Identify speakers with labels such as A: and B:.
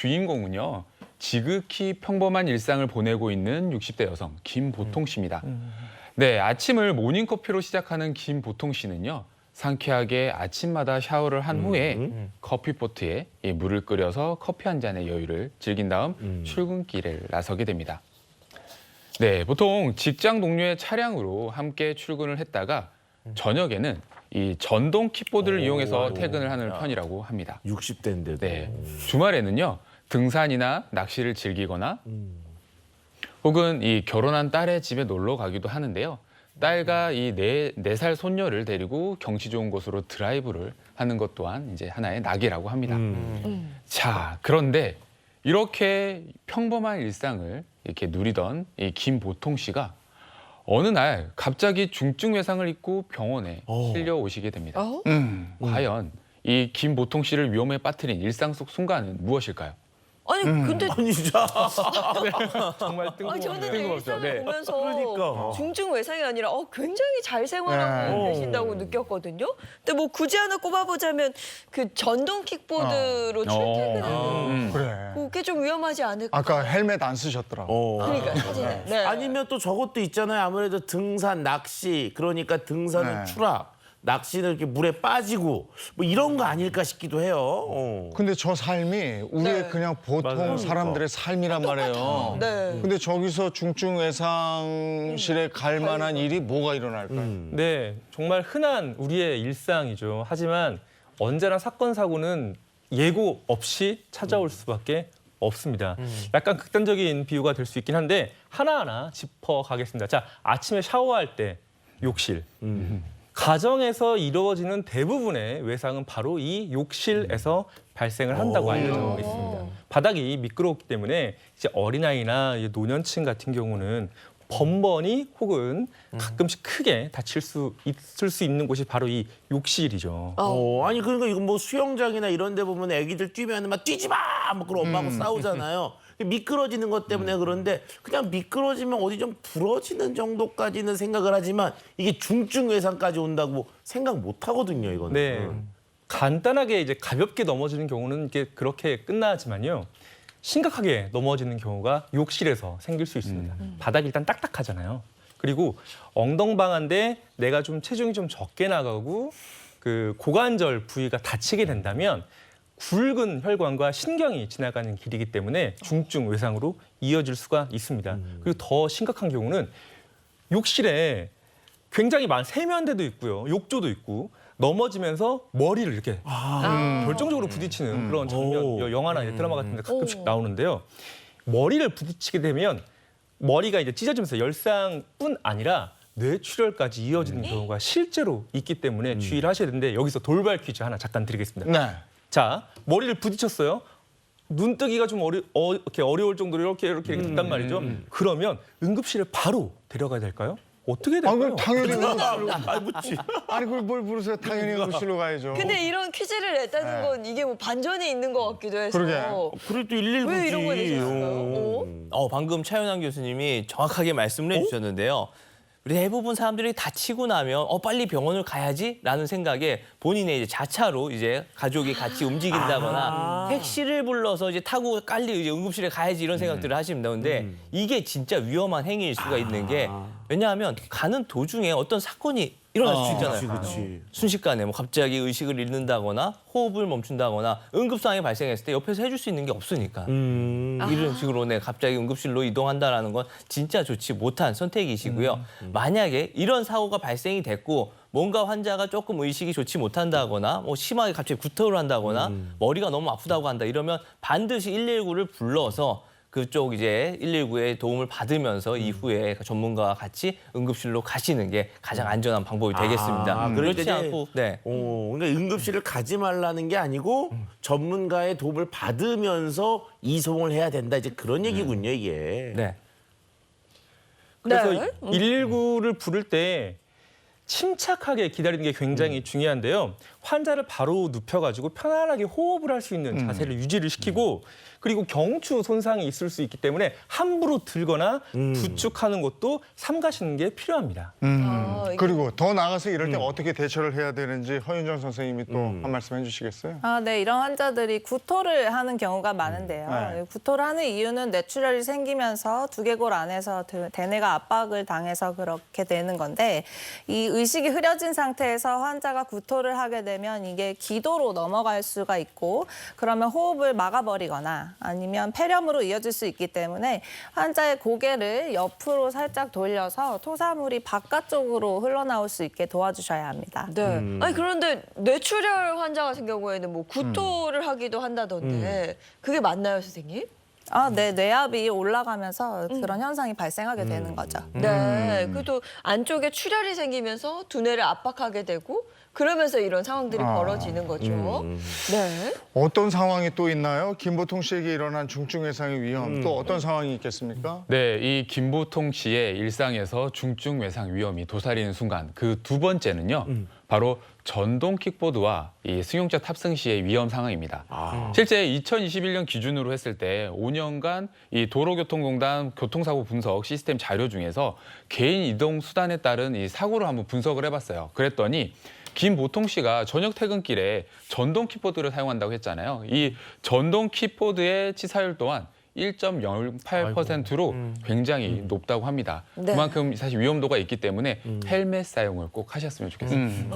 A: 주인공은요. 지극히 평범한 일상을 보내고 있는 60대 여성 김보통 씨입니다. 네, 아침을 모닝커피로 시작하는 김보통 씨는요. 상쾌하게 아침마다 샤워를 한 후에 커피포트에 이 물을 끓여서 커피 한 잔의 여유를 즐긴 다음 출근길을 나서게 됩니다. 네, 보통 직장 동료의 차량으로 함께 출근을 했다가 저녁에는 이 전동 킥보드를 이용해서 퇴근을 하는 편이라고 합니다.
B: 60대인데도.
A: 네, 주말에는요 등산이나 낚시를 즐기거나 혹은 이 결혼한 딸의 집에 놀러 가기도 하는데요. 딸과 이 네 살 손녀를 데리고 경치 좋은 곳으로 드라이브를 하는 것 또한 이제 하나의 낙이라고 합니다. 자, 그런데 이렇게 평범한 일상을 이렇게 누리던 이 김보통 씨가 어느 날 갑자기 중증 외상을 입고 병원에 실려 오시게 됩니다. 과연 이 김보통 씨를 위험에 빠뜨린 일상 속 순간은 무엇일까요?
C: 아니 근데
B: 아니 진짜.
A: 정말
C: 저는 일상을
A: 네.
C: 보면서
B: 그러니까.
C: 중증 외상이 아니라 굉장히 잘 생활하고 계신다고 느꼈거든요. 근데 뭐 굳이 하나 꼽아보자면 그 전동 킥보드로 출퇴근하는
D: 그래.
C: 그게 좀 위험하지 않을까?
D: 아까 헬멧 안 쓰셨더라고.
C: 그러니까 사진에. 네.
B: 아니면 또 저것도 있잖아요. 아무래도 등산, 낚시. 그러니까 등산은
D: 네.
B: 추락, 낚시는 이렇게 물에 빠지고 뭐 이런 거 아닐까 싶기도 해요.
D: 근데 저 삶이 우리의
C: 네.
D: 그냥 보통
B: 맞아요.
D: 사람들의 삶이란 말이에요.
C: 네.
D: 근데 저기서 중증 외상실에 갈 만한 일이 뭐가 일어날까요?
E: 네, 정말 흔한 우리의 일상이죠. 하지만 언제나 사건 사고는 예고 없이 찾아올 수밖에 없습니다. 약간 극단적인 비유가 될 수 있긴 한데 하나하나 짚어가겠습니다. 자, 아침에 샤워할 때 욕실. 가정에서 이루어지는 대부분의 외상은 바로 이 욕실에서 발생을 한다고 알려져 있습니다. 바닥이 미끄럽기 때문에 이제 어린아이나 노년층 같은 경우는 번번이 혹은 가끔씩 크게 다칠 수 있을 수 있는 곳이 바로 이 욕실이죠.
B: 아니 그러니까 이거 뭐 수영장이나 이런 데 보면 애기들 뛰면 막 뛰지 마! 막 그러고 엄마하고 싸우잖아요. 미끄러지는 것 때문에 그런데 그냥 미끄러지면 어디 좀 부러지는 정도까지는 생각을 하지만 이게 중증 외상까지 온다고 생각 못 하거든요, 이거는.
E: 네, 간단하게 이제 가볍게 넘어지는 경우는 이게 그렇게 끝나지만요. 심각하게 넘어지는 경우가 욕실에서 생길 수 있습니다. 바닥이 일단 딱딱하잖아요. 그리고 엉덩방아인데 내가 좀 체중이 좀 적게 나가고 그 고관절 부위가 다치게 된다면 굵은 혈관과 신경이 지나가는 길이기 때문에 중증 외상으로 이어질 수가 있습니다. 그리고 더 심각한 경우는 욕실에 굉장히 많은 세면대도 있고요. 욕조도 있고 넘어지면서 머리를 이렇게 결정적으로 부딪히는 그런 장면, 영화나 드라마 같은 데 가끔씩 나오는데요. 머리를 부딪히게 되면 머리가 이제 찢어지면서 열상뿐 아니라 뇌출혈까지 이어지는 경우가 실제로 있기 때문에 주의를 하셔야 되는데 여기서 돌발 퀴즈 하나 잠깐 드리겠습니다.
D: 네.
E: 자, 머리를 부딪혔어요. 눈뜨기가 좀 이렇게 어려울 정도로 이렇게 됐단 말이죠. 그러면 응급실에 바로 데려가야 될까요? 어떻게
D: 아,
E: 될까요?
D: 그럼 당연히 응급실로.
B: 아, 묻지.
D: 아니, 그걸 뭘 부르세요? 당연히 응급실로 가야죠.
C: 근데 이런 퀴즈를 냈다는 건 이게 뭐 반전이 있는 것 같기도 해서.
D: 그러게.
B: 그래도 119지.
C: 왜 이런 거 내셨을까요?
F: 방금 차윤환 교수님이 정확하게 말씀을 해주셨는데요. 우리 대부분 사람들이 다치고 나면 빨리 병원을 가야지라는 생각에 본인의 이제 자차로 이제 가족이 같이 움직인다거나 택시를 불러서 이제 타고 빨리 이제 응급실에 가야지 이런 생각들을 하십니다. 근데 이게 진짜 위험한 행위일 수가 있는 게 왜냐하면 가는 도중에 어떤 사건이 일어날 수 있잖아요.
B: 그렇지.
F: 순식간에 뭐 갑자기 의식을 잃는다거나 호흡을 멈춘다거나 응급 상황이 발생했을 때 옆에서 해줄 수 있는 게 없으니까 이런 식으로 갑자기 응급실로 이동한다라는 건 진짜 좋지 못한 선택이시고요. 만약에 이런 사고가 발생이 됐고 뭔가 환자가 조금 의식이 좋지 못한다거나 뭐 심하게 갑자기 구토를 한다거나 머리가 너무 아프다고 한다 이러면 반드시 119를 불러서 그쪽 이제 119의 도움을 받으면서 이후에 전문가와 같이 응급실로 가시는 게 가장 안전한 방법이 되겠습니다. 그렇지
B: 이제-
F: 않고
B: 그러니까 응급실을 가지 말라는 게 아니고 전문가의 도움을 받으면서 이송을 해야 된다. 이제 그런 얘기군요, 이게.
F: 네.
E: 그래서
C: 네.
E: 119를 부를 때 침착하게 기다리는 게 굉장히 중요한데요. 환자를 바로 눕혀가지고 편안하게 호흡을 할 수 있는 자세를 유지를 시키고 그리고 경추 손상이 있을 수 있기 때문에 함부로 들거나 부축하는 것도 삼가시는 게 필요합니다.
C: 이게-
D: 그리고 더 나아가서 이럴 때 어떻게 대처를 해야 되는지 허윤정 선생님이 또 한 말씀 해주시겠어요?
G: 네, 이런 환자들이 구토를 하는 경우가 많은데요.
D: 네.
G: 구토를 하는 이유는 뇌출혈이 생기면서 두개골 안에서 대뇌가 압박을 당해서 그렇게 되는 건데 이 의식이 흐려진 상태에서 환자가 구토를 하게 되면 이게 기도로 넘어갈 수가 있고 그러면 호흡을 막아버리거나 아니면 폐렴으로 이어질 수 있기 때문에 환자의 고개를 옆으로 살짝 돌려서 토사물이 바깥쪽으로 흘러나올 수 있게 도와주셔야 합니다.
C: 네. 아니 그런데 뇌출혈 환자 같은 경우에는 뭐 구토를 하기도 한다던데 그게 맞나요, 선생님?
G: 네, 뇌압이 올라가면서 그런 현상이 발생하게 되는 거죠.
C: 네. 그래도 안쪽에 출혈이 생기면서 두뇌를 압박하게 되고 그러면서 이런 상황들이 벌어지는 거죠. 네.
D: 어떤 상황이 또 있나요? 김보통 씨에게 일어난 중증 외상의 위험 또 어떤 상황이 있겠습니까?
A: 네, 이 김보통 씨의 일상에서 중증 외상 위험이 도사리는 순간 그 두 번째는요. 바로 전동 킥보드와 이 승용차 탑승 시의 위험 상황입니다. 실제 2021년 기준으로 했을 때 5년간 이 도로교통공단 교통사고 분석 시스템 자료 중에서 개인 이동 수단에 따른 이 사고를 한번 분석을 해봤어요. 그랬더니 김보통 씨가 저녁 퇴근길에 전동 킥보드를 사용한다고 했잖아요. 이 전동 킥보드의 치사율 또한 1.08%로 굉장히 높다고 합니다.
C: 네.
A: 그만큼 사실 위험도가 있기 때문에 헬멧 사용을 꼭 하셨으면 좋겠습니다.